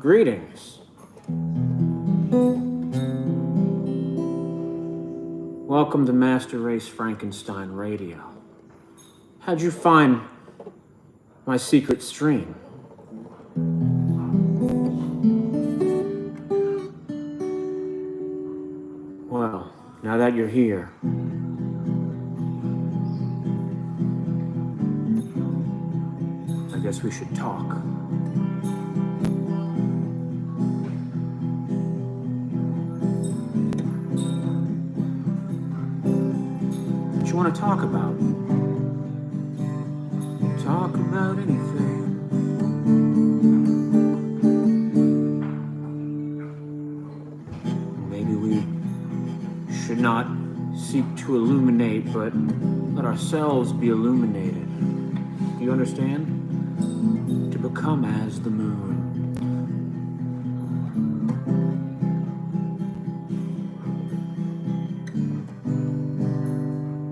Greetings. Welcome to Master Race Frankenstein Radio. How'd you find my secret stream? Well, now that you're here, I guess we should talk. What you want to talk about? Talk about anything. Maybe we should not seek to illuminate, but let ourselves be illuminated. Do you understand? To become as the moon.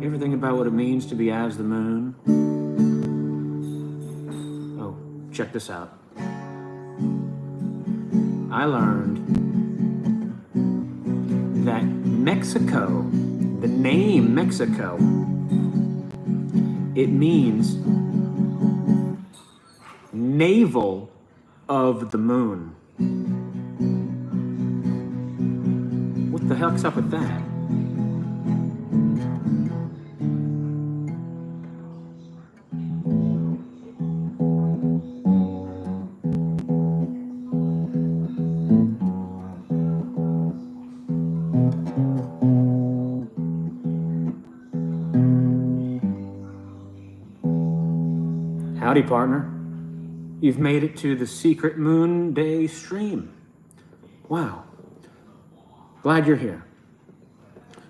You ever think about what it means to be as the moon? Oh, check this out. I learned that Mexico, the name Mexico, it means navel of the moon. What the heck's up with that? Howdy, partner. You've made it to the secret Moon Day stream. Wow. Glad you're here.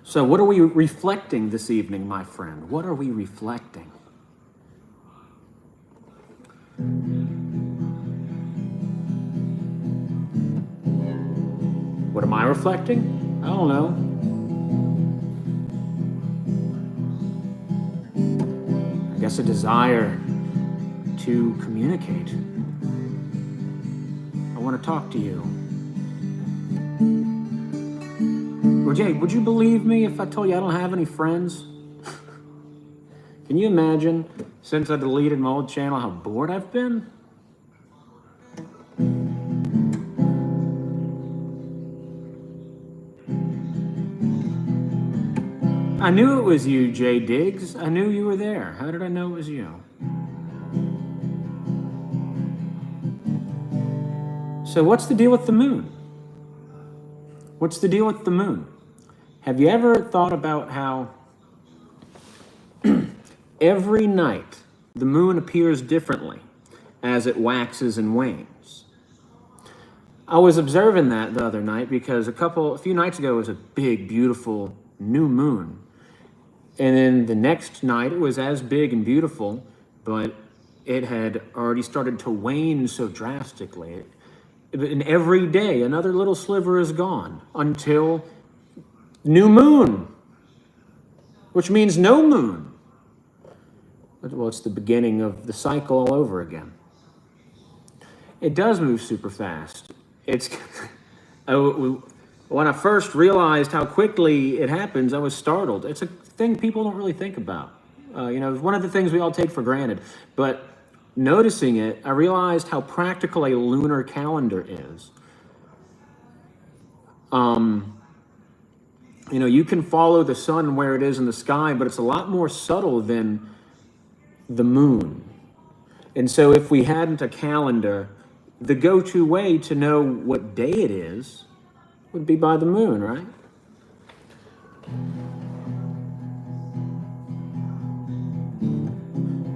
So what are we reflecting this evening, my friend? What are we reflecting? What am I reflecting? I don't know. I guess a desire to communicate. I want to talk to you. Well, Jay, would you believe me if I told you I don't have any friends? Can you imagine, since I deleted my old channel, how bored I've been? I knew it was you, Jay Diggs. I knew you were there. How did I know it was you? So what's the deal with the moon? What's the deal with the moon? Have you ever thought about how every night the moon appears differently as it waxes and wanes? I was observing that the other night because a few nights ago it was a big, beautiful new moon. And then the next night it was as big and beautiful, but it had already started to wane so drastically. And every day, another little sliver is gone until new moon, which means no moon. Well, it's the beginning of the cycle all over again. It does move super fast. When I first realized how quickly it happens, I was startled. It's a thing people don't really think about. It's one of the things we all take for granted. But noticing it, I realized how practical a lunar calendar is. You can follow the sun where it is in the sky, but it's a lot more subtle than the moon. And so if we hadn't a calendar, the go-to way to know what day it is would be by the moon, right?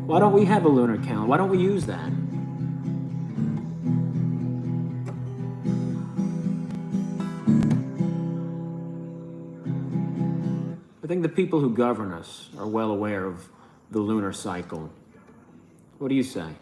Why don't we have a lunar calendar? Why don't we use that? I think the people who govern us are well aware of the lunar cycle. What do you say?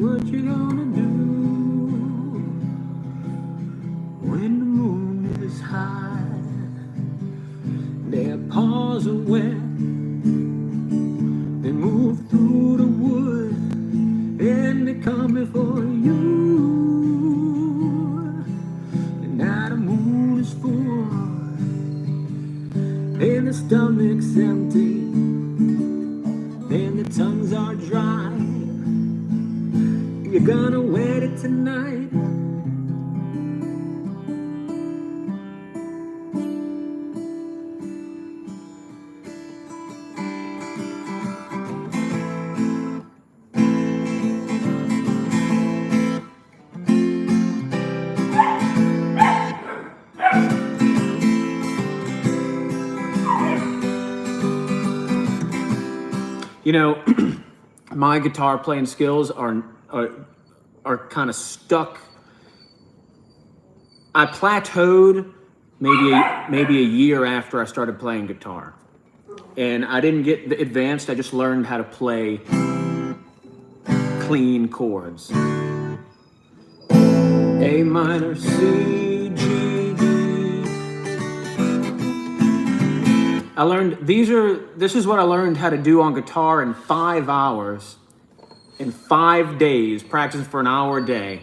What you gonna chainsaws are wet. They move through the wood and they come before you. And now the moon is full and the stomach's empty and the tongues are dry. You're gonna wet it tonight. You know, my guitar playing skills are kind of stuck. I plateaued maybe a year after I started playing guitar, and I didn't get advanced. I just learned how to play clean chords. A minor, C, G, D. I learned this is what I learned how to do on guitar in 5 hours, in 5 days, practicing for an hour a day.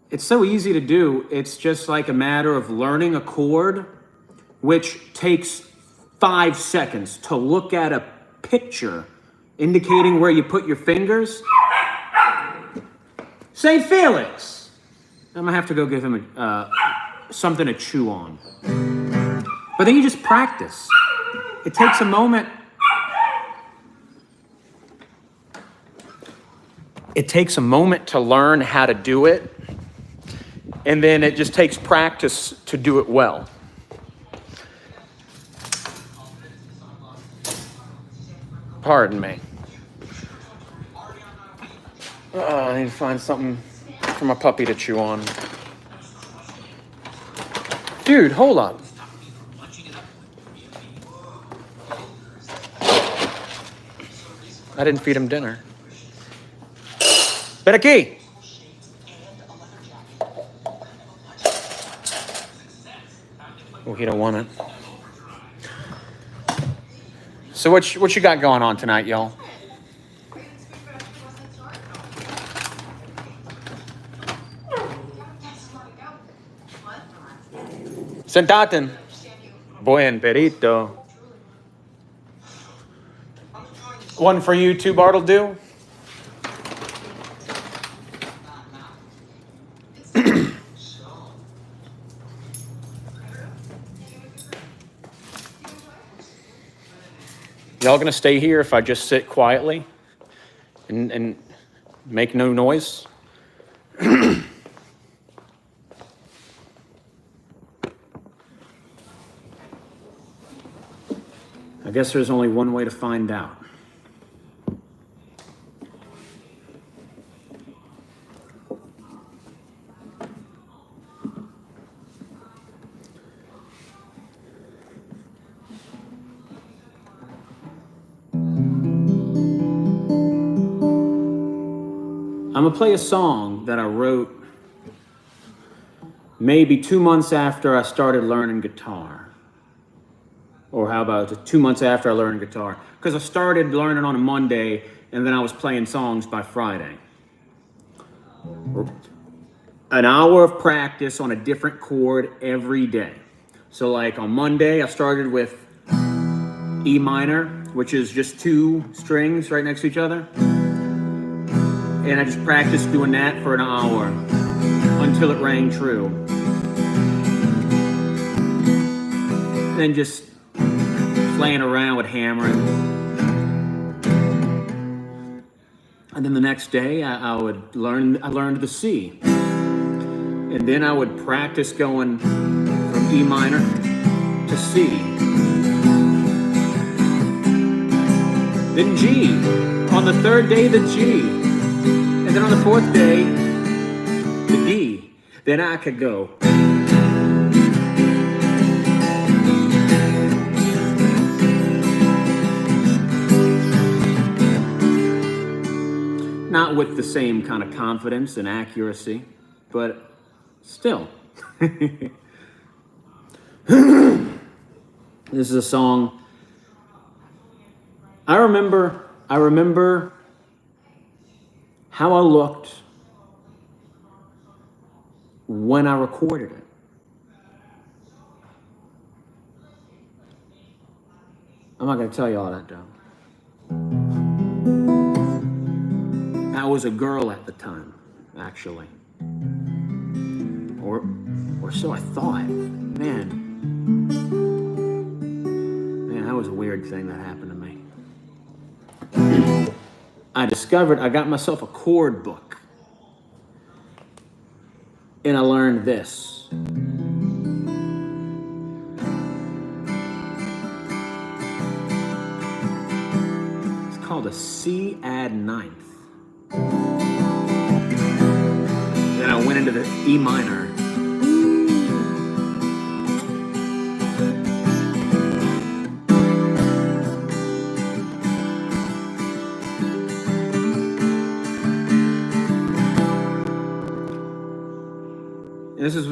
It's so easy to do. It's just like a matter of learning a chord, which takes 5 seconds to look at a picture indicating where you put your fingers. St. Felix! I'm gonna have to go give him something to chew on. But then you just practice. It takes a moment. It takes a moment to learn how to do it. And then it just takes practice to do it well. Pardon me. I need to find something for my puppy to chew on. Dude, hold on. I didn't feed him dinner. Ven aquí. Oh, he don't want it. So what you got going on tonight, y'all? Sentate. Buen perito. One for you, 2 Bartle do? Y'all gonna stay here if I just sit quietly and make no noise? I guess there's only one way to find out. I'm gonna play a song that I wrote maybe 2 months after I started learning guitar. Or how about 2 months after I learned guitar? Because I started learning on a Monday and then I was playing songs by Friday. An hour of practice on a different chord every day. So like on Monday, I started with E minor, which is just 2 strings right next to each other. And I just practiced doing that for an hour until it rang true. And then just playing around with hammering. And then the next day I learned the C. And then I would practice going from E minor to C. Then G. On the 3rd day, the G. And then on the 4th day, the D. Then I could go. with the same kind of confidence and accuracy, but still. This is a song. I remember how I looked when I recorded it. I'm not going to tell you all that, though. I was a girl at the time, actually. Or so I thought. Man, that was a weird thing that happened to me. I got myself a chord book. And I learned this. It's called a C add ninth. Then I went into the E minor.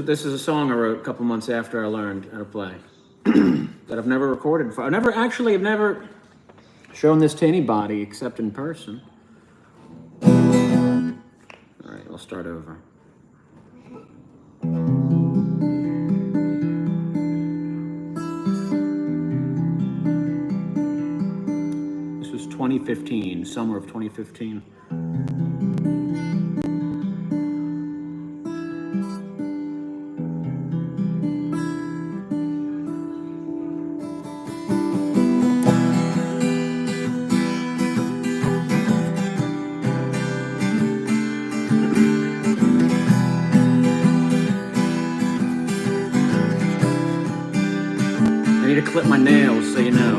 This is a song I wrote a couple months after I learned how to play that I've never recorded before. I've never shown this to anybody except in person. All right, I'll start over. This was 2015, summer of 2015. I need to clip my nails so you know.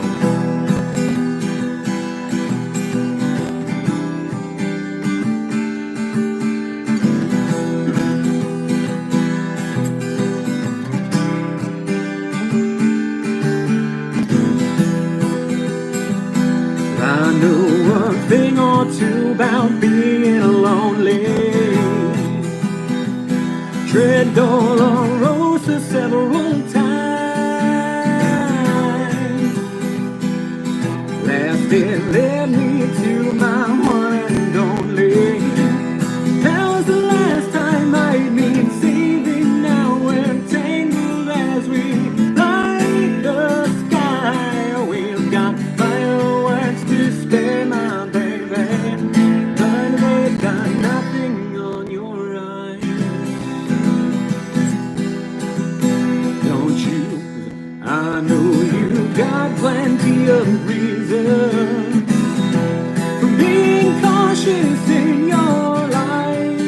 I know a thing or two about being lonely. Tread Dolorosa several times. It led me to my one and only. That was the last time I'd been saving. Now we're tangled as we light the sky. We've got fireworks to spare, my baby, but we've got nothing on your eyes. Don't you? I know you've got plenty of reasons for being cautious in your life,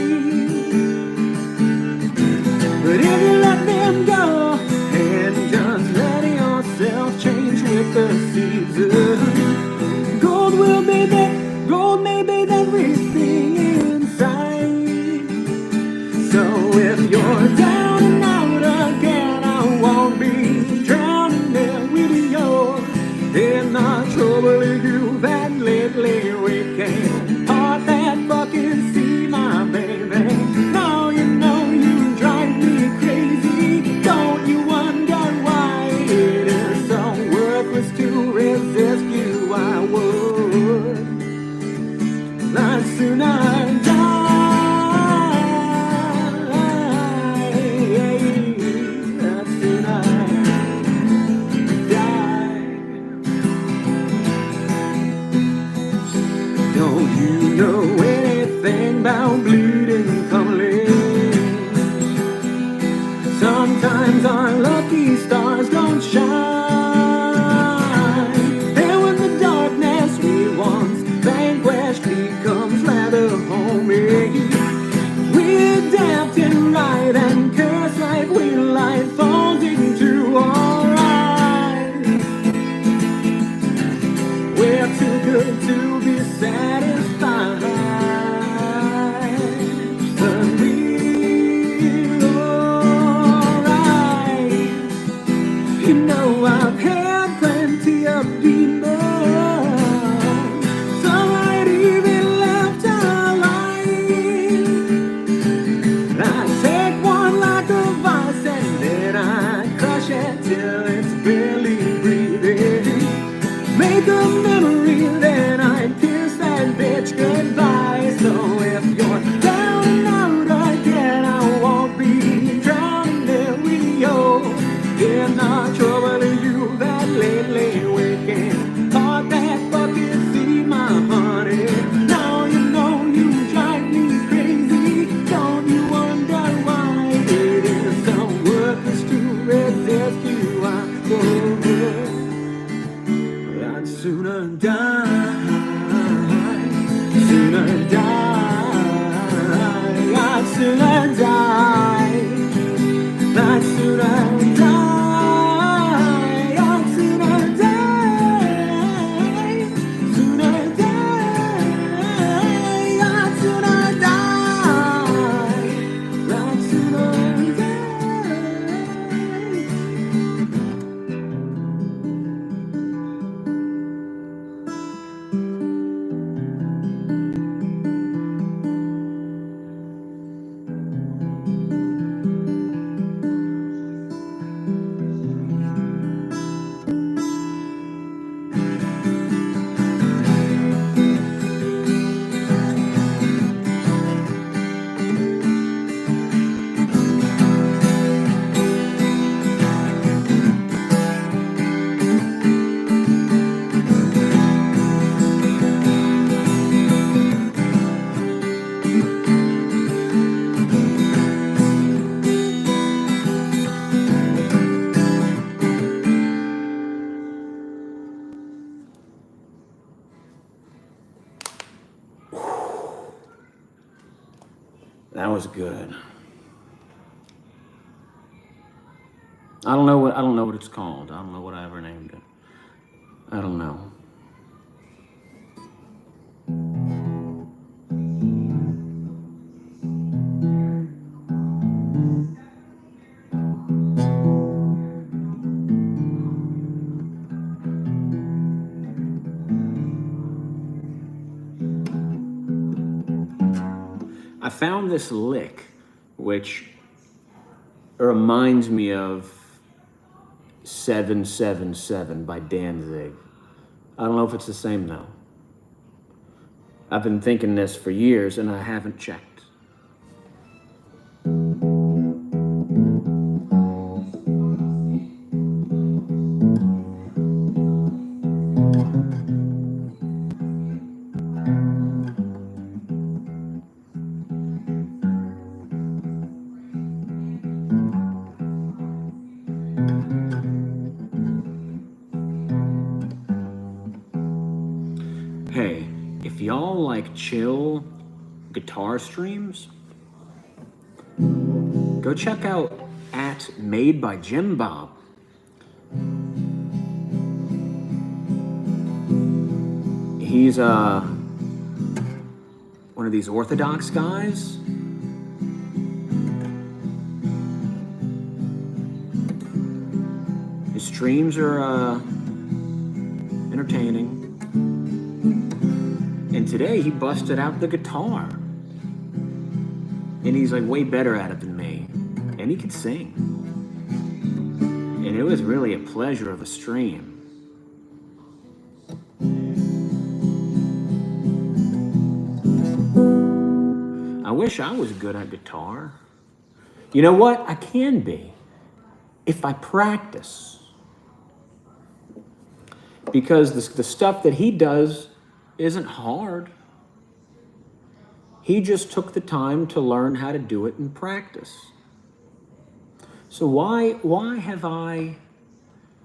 but if you let them go and just let yourself change with the seasons, gold may bathe everything inside. So if you're down and out again, I won't be drowning there with you. In the trouble you've had lately, we can't part that fucking sea, my baby. Now you know you drive me crazy. Don't you wonder why it is so worthless to resist you? I would. Not soon I die. Not soon I die. Don't you know anything about bleeding comely? Sometimes our lucky stars don't shine, and when the darkness we once vanquished becomes rather homey, we adapt and ride and curse like when life falls into till it's barely breathing. Make a memory, then I kiss that bitch goodbye. So if you're down and out again, I won't be drowning there with you. In the trouble of you that lately waking, thought that bucket see my honey. Now you know you drive me crazy. Don't you wonder why it is so worthless to resist you? I'm so good. I'd sooner die, sooner die, I'd sooner die, I'd sooner die, I'd sooner die, sooner die, I'd sooner die, I'd sooner That was good. I don't know what it's called. I don't know what I ever named it. I don't know. I found this lick, which reminds me of 777 by Danzig. I don't know if it's the same though. I've been thinking this for years and I haven't checked. Hey, if y'all like chill guitar streams, go check out @Made by Jim Bob. He's one of these Orthodox guys. His streams are entertaining. And today he busted out the guitar. And he's like way better at it than me. And he could sing. And it was really a pleasure of a stream. I wish I was good at guitar. You know what? I can be if I practice. Because the stuff that he does isn't hard. He just took the time to learn how to do it in practice. So why have I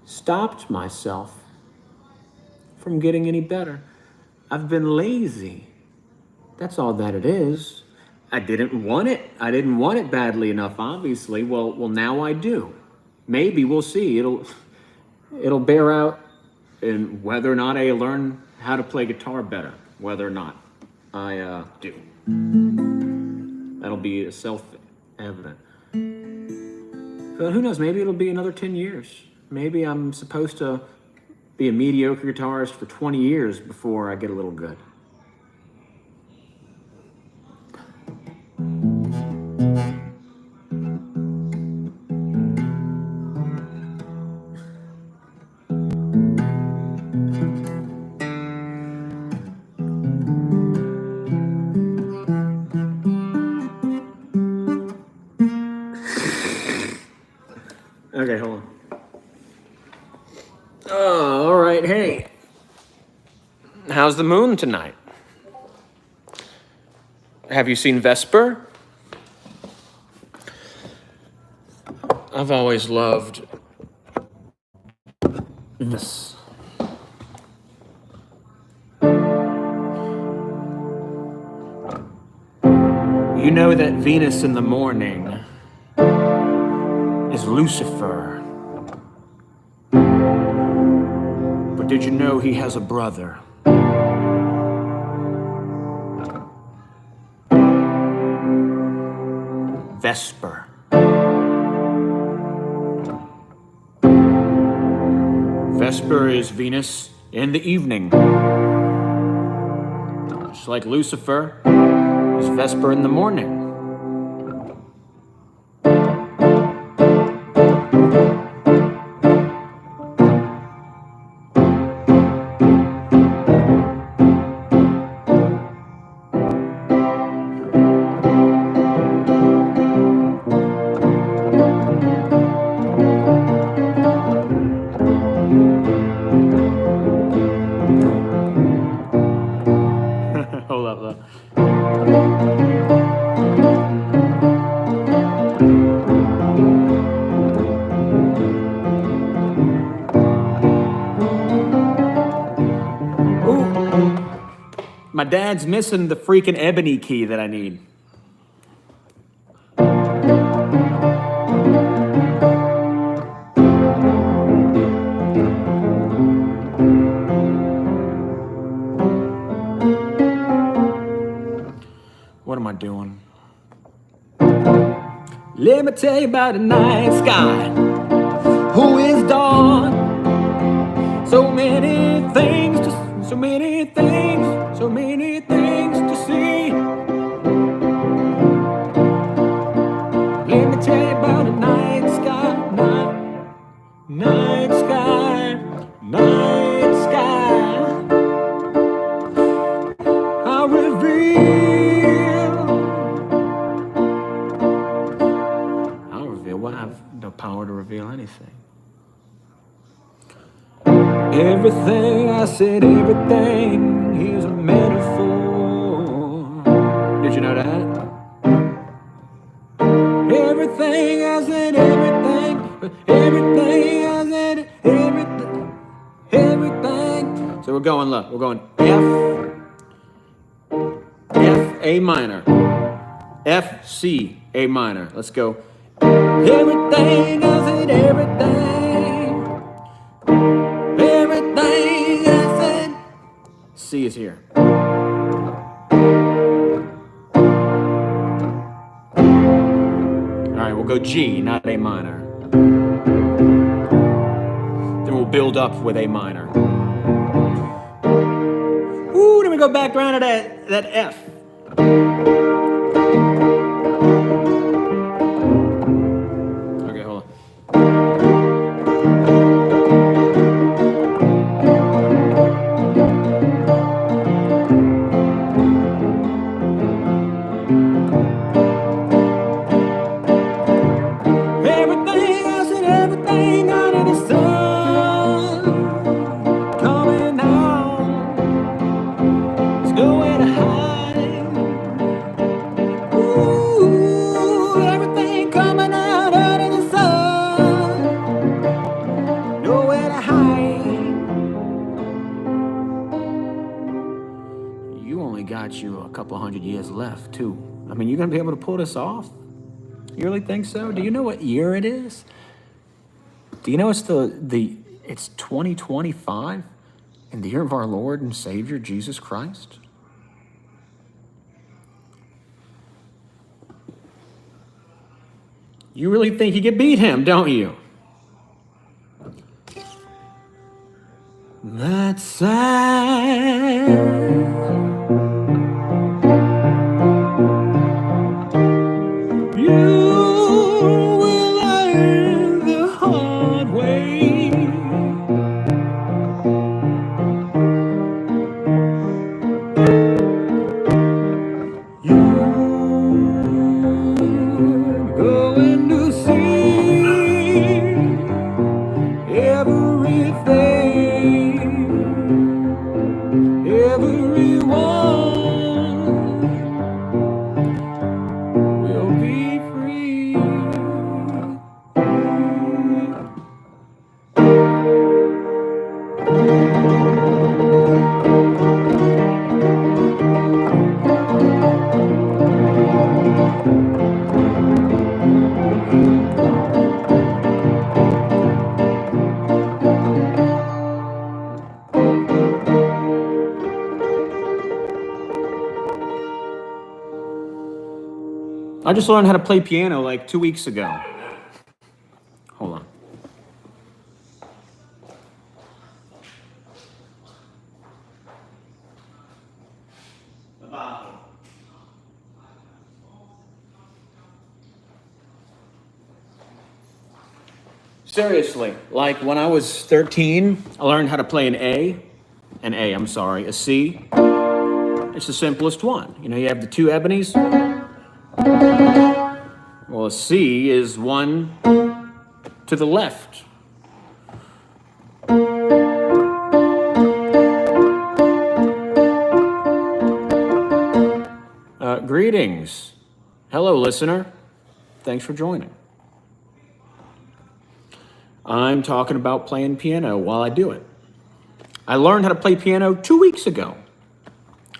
stopped myself from getting any better? I've been lazy. That's all that it is. I didn't want it. I didn't want it badly enough, obviously. Well, now I do. Maybe we'll see. It'll bear out in whether or not I learn how to play guitar better, whether or not I do. That'll be self-evident. But who knows, maybe it'll be another 10 years. Maybe I'm supposed to be a mediocre guitarist for 20 years before I get a little good. Oh, all right. Hey, how's the moon tonight? Have you seen Vesper? I've always loved this. You know that Venus in the morning is Lucifer. But did you know he has a brother? Vesper. Vesper is Venus in the evening. Just like Lucifer is Vesper in the morning. Hold up, though. My dad's missing the freaking ebony key that I need. What am I doing? Let me tell you about the night sky. Who is dawn? So many things to so many things to see. Let me tell you about the night sky, night sky. I'll reveal what I have the power to reveal anything. Everything I said, everything is a metaphor. Did you know that? Everything I said, everything I said, everything. So we're going, look, we're going F, A minor, F, C, A minor. Let's go. Everything I said, everything. Everything I said. C is here. All right, we'll go G, not A minor. Then we'll build up with A minor. Ooh, then we go back around to that F. Okay, hold on. Everything I said, everything under the sun coming out. There's nowhere to hide. Ooh, everything coming out under the sun. Nowhere to hide. You only got you a couple hundred years left, too. I mean, you're gonna be able to pull this off? You really think so? Do you know what year it is? Do you know it's it's 2025 in the year of our Lord and Savior Jesus Christ? You really think you could beat him, don't you? That's sad. You will learn the hard way. You're going to see everything. I just learned how to play piano like 2 weeks ago. Hold on. Seriously, like when I was 13, I learned how to play a C. It's the simplest one. You know, you have the two ebonies. Well, a C is one to the left. Greetings. Hello, listener. Thanks for joining. I'm talking about playing piano while I do it. I learned how to play piano 2 weeks ago.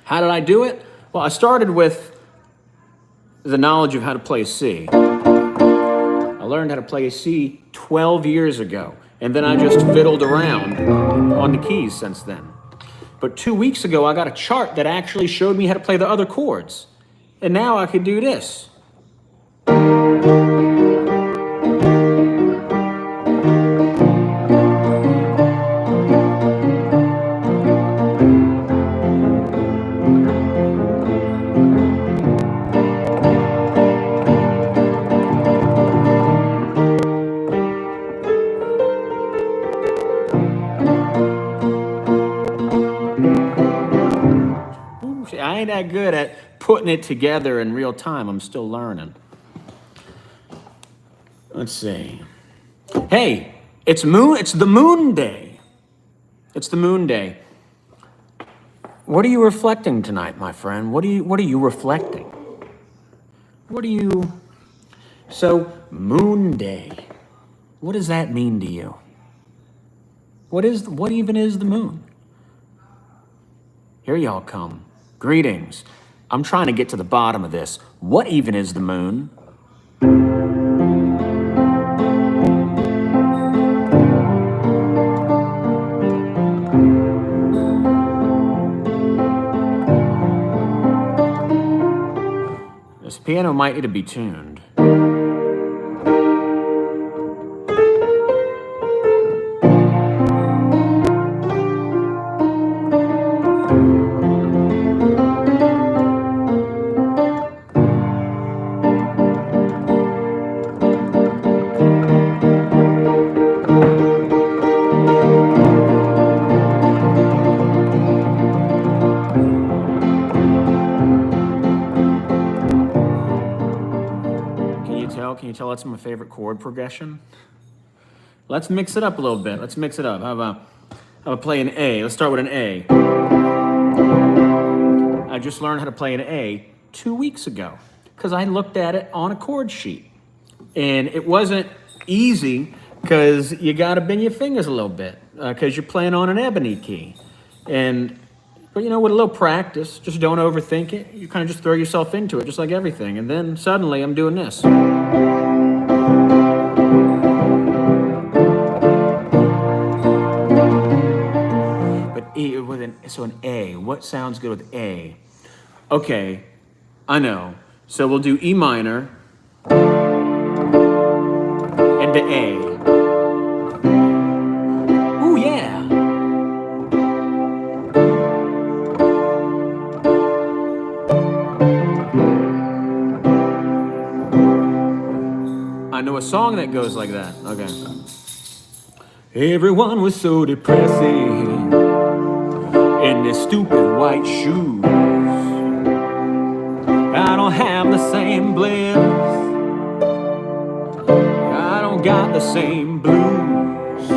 How did I do it? Well, I started with the knowledge of how to play a C. I learned how to play a C 12 years ago, and then I just fiddled around on the keys since then. But 2 weeks ago, I got a chart that actually showed me how to play the other chords. And now I could do this. I ain't that good at putting it together in real time. I'm still learning. Let's see. Hey, it's the moon day. It's the moon day. What are you reflecting tonight, my friend? What are you reflecting? So, moon day. What does that mean to you? What even is the moon? Here y'all come. Greetings. I'm trying to get to the bottom of this. What even is the moon? This piano might need to be tuned. Can you tell that's my favorite chord progression? Let's mix it up a little bit. Let's mix it up. How about play an A? Let's start with an A. I just learned how to play an A 2 weeks ago because I looked at it on a chord sheet. And it wasn't easy because you got to bend your fingers a little bit because you're playing on an ebony key. But you know, with a little practice, just don't overthink it. You kind of just throw yourself into it, just like everything. And then suddenly I'm doing this. So an A, what sounds good with A? Okay, I know. So we'll do E minor and the A. Ooh, yeah. I know a song that goes like that. Okay. Everyone was so depressing in their stupid white shoes. I don't have the same bliss. I don't got the same blues.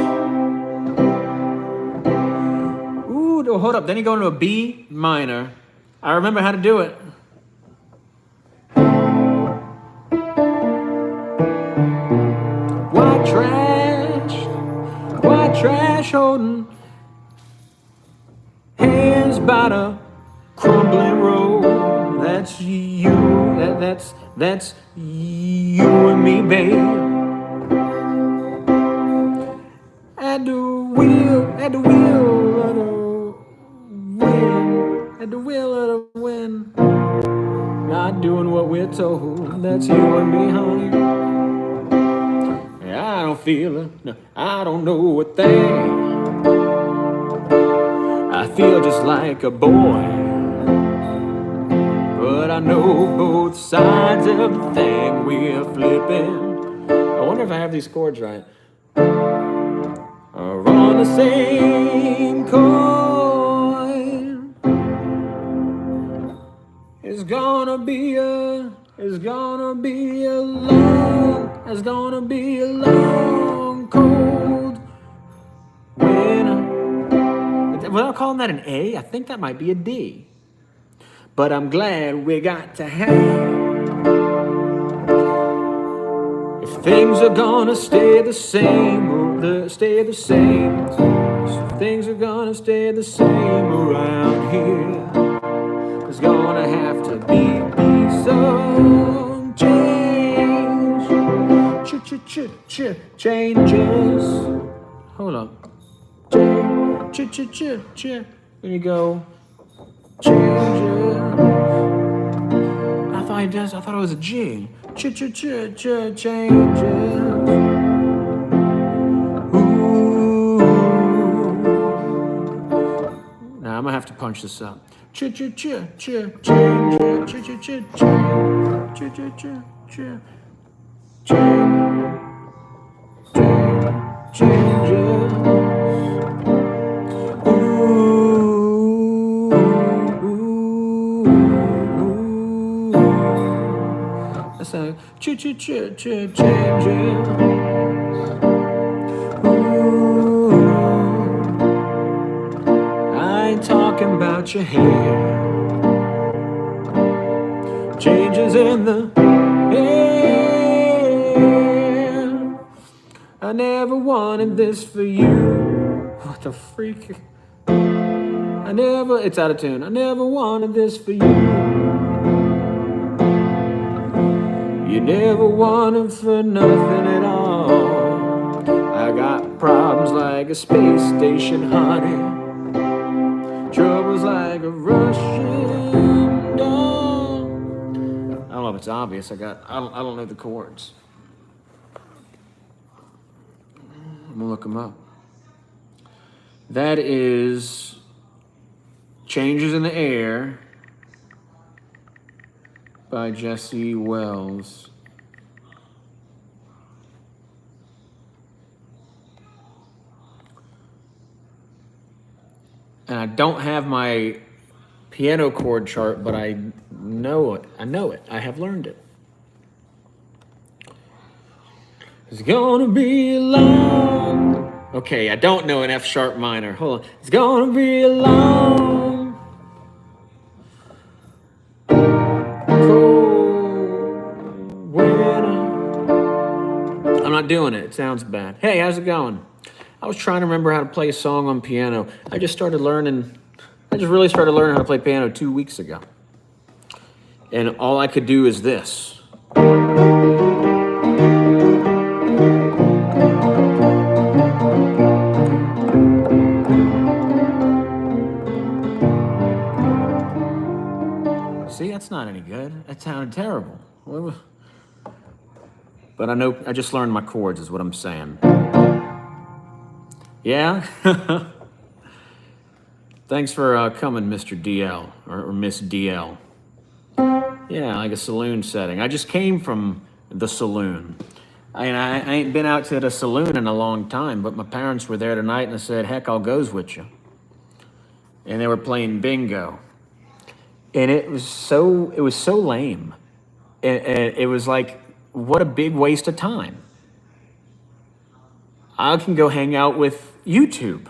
Ooh, hold up. Then you go into a B minor. I remember how to do it. White trash holding hands by the crumbling road. That's you, that's you and me, babe. At the wheel of the wind, at the wheel of the wind. not doing what we're told. That's you and me, honey. I don't feel it, no, I don't know a thing. I feel just like a boy, but I know both sides of the thing we're flipping. I wonder if I have these chords right. Are on the same coin. It's gonna be a long, cold winter. Without calling that an A, I think that might be a D. But I'm glad we got to have. If things are gonna stay the same, stay the same. If things are gonna stay the same around here, there's gonna have to be some change. Changes. Hold up. When you go changes. I thought it was a G. Changes. Ooh. Now I'm gonna have to punch this up. Changes. That's a changes. I ain't talking about your hair. Changes in the air. I never wanted this for you. What the freak? It's out of tune. I never wanted this for you. You never wanted for nothing at all. I got problems like a space station, honey. Troubles like a Russian doll. I don't know if it's obvious. I don't know the chords. I'm gonna look them up. That is Changes in the Air by Jesse Wells. And I don't have my piano chord chart, but I know it. I have learned it. It's gonna be long. Okay, I don't know an F sharp minor. Hold on. It's gonna be a long, cold winter. I'm not doing it. It sounds bad. Hey, how's it going? I was trying to remember how to play a song on piano. I just really started learning how to play piano 2 weeks ago. And all I could do is this. See, that's not any good. That sounded terrible. But I just learned my chords is what I'm saying. Yeah? Thanks for coming, Mr. DL, or Miss DL. Yeah, like a saloon setting. I just came from the saloon. I ain't been out to the saloon in a long time, but my parents were there tonight and I said, heck, I'll goes with you. And they were playing bingo. And it was so lame. And it was like, what a big waste of time. I can go hang out with YouTube.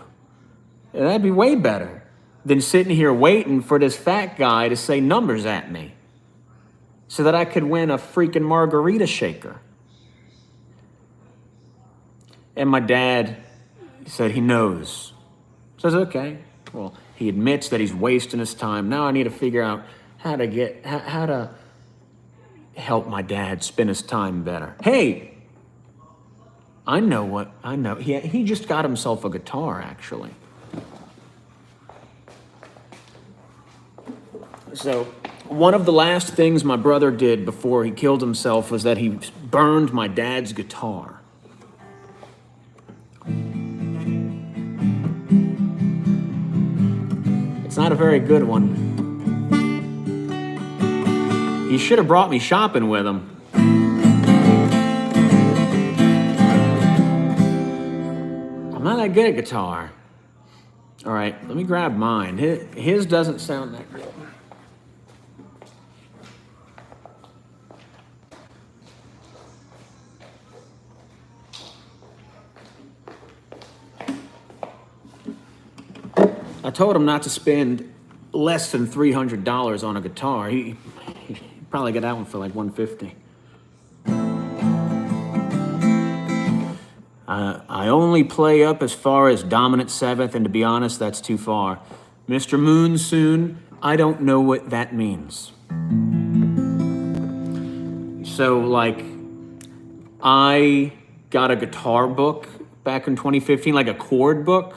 And that'd be way better than sitting here waiting for this fat guy to say numbers at me so that I could win a freaking margarita shaker. And my dad said he knows. So I said, okay. Well, he admits that he's wasting his time. Now I need to figure out how to help my dad spend his time better. Hey, I know. He just got himself a guitar, actually. So One of the last things my brother did before he killed himself was that he burned my dad's guitar. It's not a very good one. He should have brought me shopping with him. I'm not that good at guitar. All right, let me grab mine. His doesn't sound that good. I told him not to spend less than $300 on a guitar. He probably got that one for like $150. I only play up as far as dominant seventh, and to be honest, that's too far. Mr. Moonsoon, I don't know what that means. So, like, I got a guitar book back in 2015, like a chord book,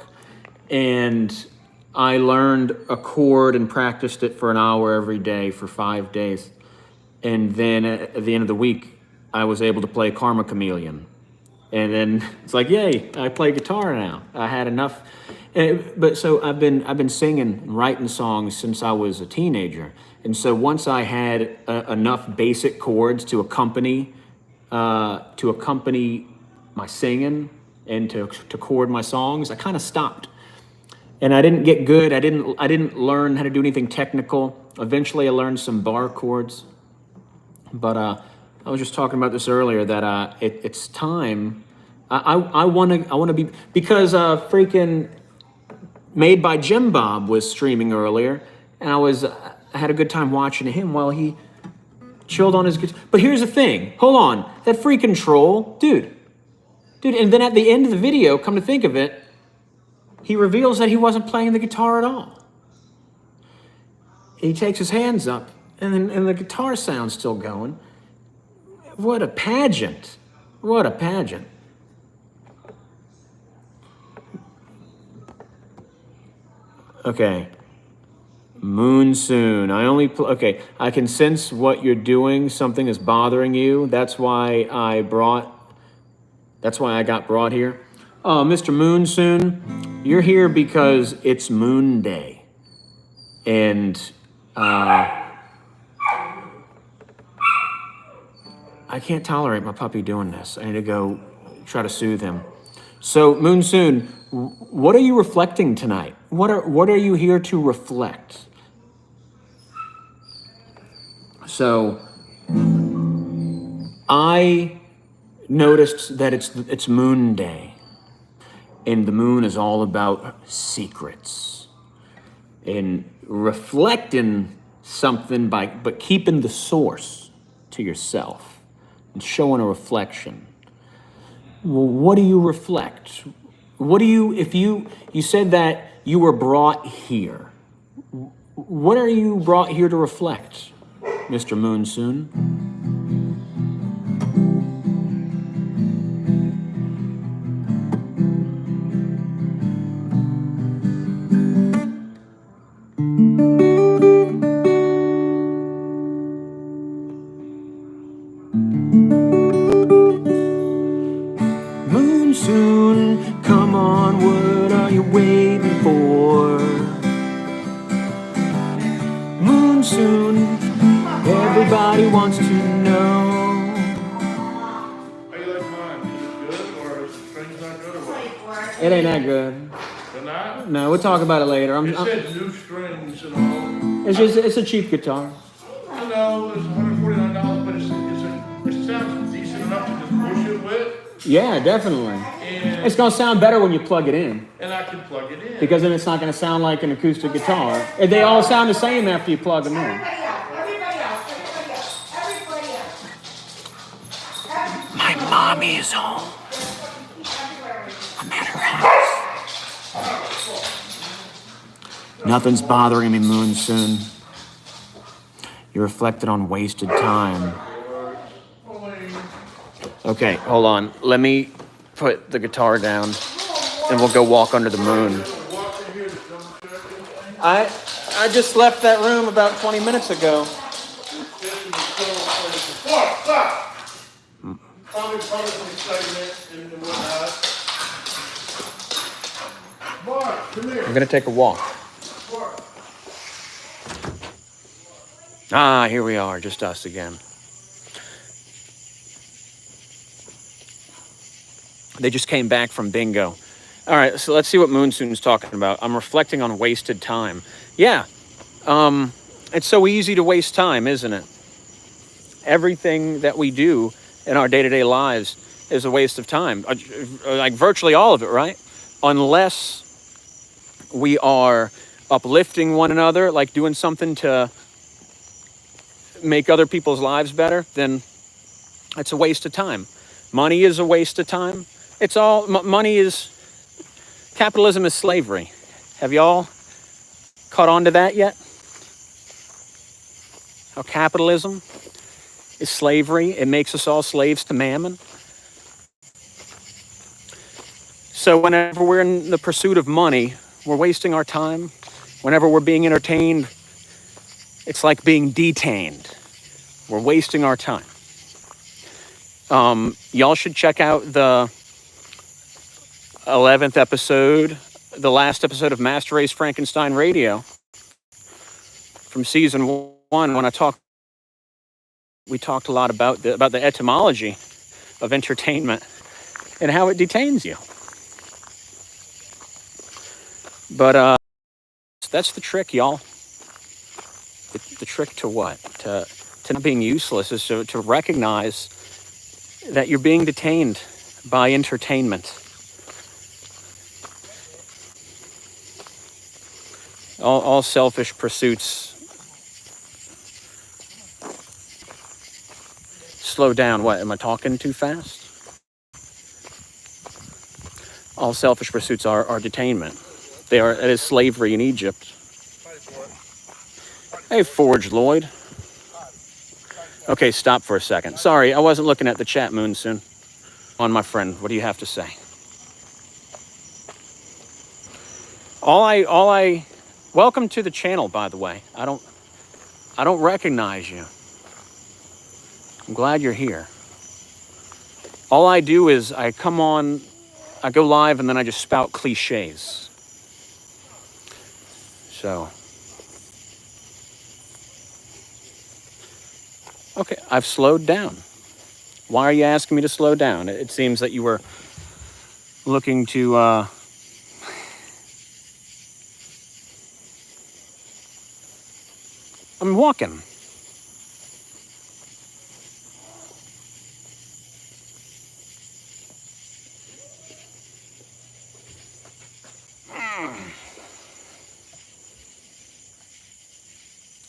and I learned a chord and practiced it for an hour every day for 5 days. And then at the end of the week, I was able to play Karma Chameleon. And then it's like, yay, I play guitar now. I had enough. But so I've been singing and writing songs since I was a teenager. And so once I had enough basic chords to accompany my singing and to chord my songs, I kind of stopped. And I didn't get good. I didn't learn how to do anything technical. Eventually, I learned some bar chords. But I was just talking about this earlier that it's time. I want to be, because freaking Made by Jim Bob was streaming earlier, and I had a good time watching him while he chilled on his guitar. But here's the thing. Hold on, that freaking troll, dude. And then at the end of the video, come to think of it, he reveals that he wasn't playing the guitar at all. He takes his hands up, and the guitar sound's still going. What a pageant. What a pageant. Okay. Moonsoon. Okay, I can sense what you're doing. Something is bothering you. That's why I got brought here. Oh, Mr. Moonsoon, you're here because it's Moon Day. And I can't tolerate my puppy doing this. I need to go try to soothe him. So, Moonsoon, what are you reflecting tonight? What are you here to reflect? So, I noticed that it's Moon Day, and the moon is all about secrets and reflecting something but keeping the source to yourself and showing a reflection. Well, what do you reflect? If you said that you were brought here, what are you brought here to reflect, Mr. Moonsoon? Moonsoon, come on, what are you waiting for? Moonsoon, everybody wants to know. How you like mine? Is it good or is the string's not good or what? It ain't that good. They're not? No, we'll talk about it later. It said new strings and all. It's a cheap guitar. I know it's $149, but it sounds decent enough to just push it with. Yeah, definitely. And, It's gonna sound better when you plug it in, and I can plug it in. because then it's not gonna sound like an acoustic guitar. And they all sound the same after you plug them in. Everybody else. My mommy is home. I'm at her house. Nothing's bothering me, Moonsoon. You reflected on wasted time. Okay, hold on. Let me put the guitar down, and we'll go walk under the moon. I just left that room about 20 minutes ago. Stop! Probably some excitement and whatnot. Mark, come here. I'm gonna take a walk. Mark. Ah, here we are, just us again. They just came back from bingo. All right, so let's see what Moonsoon's talking about. I'm reflecting on wasted time. Yeah, it's so easy to waste time, isn't it? Everything that we do in our day-to-day lives is a waste of time. Like virtually all of it, right? Unless we are uplifting one another, like doing something to make other people's lives better, then it's a waste of time. Money is a waste of time. It's all, money is, capitalism is slavery. Have y'all caught on to that yet? How capitalism is slavery. It makes us all slaves to mammon. So whenever we're in the pursuit of money, we're wasting our time. Whenever we're being entertained, it's like being detained. We're wasting our time. Y'all should check out the 11th episode, the last episode of Master Race Frankenstein Radio from season 1 when we talked a lot about the etymology of entertainment and how it detains you. But that's the trick, y'all. The trick to what? To not being useless is to recognize that you're being detained by entertainment. All selfish pursuits. Slow down. What? Am I talking too fast? All selfish pursuits are detainment. It is slavery in Egypt. Hey, Forge Lloyd. Okay, stop for a second. Sorry, I wasn't looking at the chat, Moonsoon. On my friend, what do you have to say? Welcome to the channel, by the way. I don't recognize you. I'm glad you're here. All I do is I come on, I go live, and then I just spout cliches. So, okay, I've slowed down. Why are you asking me to slow down? It seems that you were looking to, I'm walking.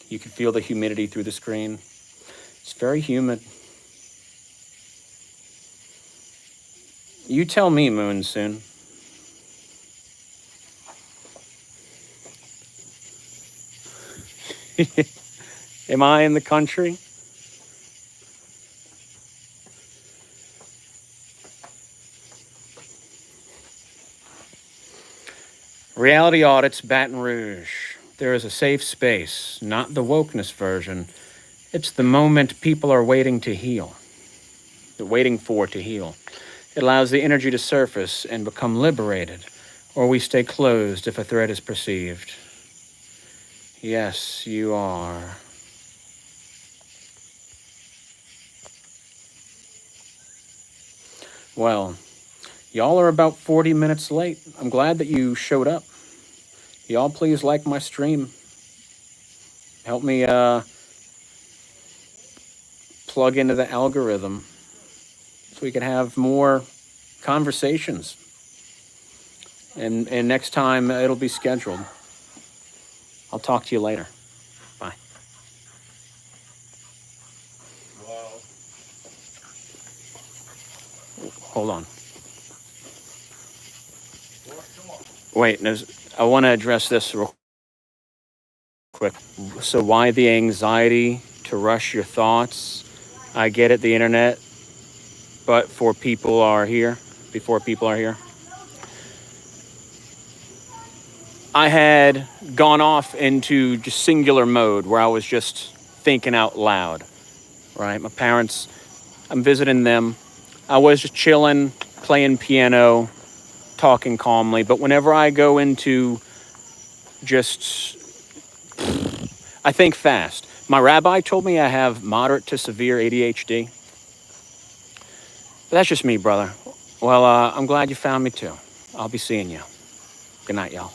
You can feel the humidity through the screen. It's very humid. You tell me, Moonsoon. Am I in the country? Reality Audits, Baton Rouge. There is a safe space, not the wokeness version. It's the moment people are waiting to heal. They're waiting for to heal. It allows the energy to surface and become liberated, or we stay closed if a threat is perceived. Yes, you are. Well, y'all are about 40 minutes late. I'm glad that you showed up. Y'all please like my stream. Help me plug into the algorithm so we can have more conversations. And next time it'll be scheduled. I'll talk to you later. Bye. Wow. Hold on. Wait, I want to address this real quick. So why the anxiety to rush your thoughts? I get it, the internet, but before people are here. I had gone off into just singular mode where I was just thinking out loud, right? My parents, I'm visiting them. I was just chilling, playing piano, talking calmly. But whenever I go into just, I think fast. My rabbi told me I have moderate to severe ADHD. But that's just me, brother. Well, I'm glad you found me too. I'll be seeing you. Good night, y'all.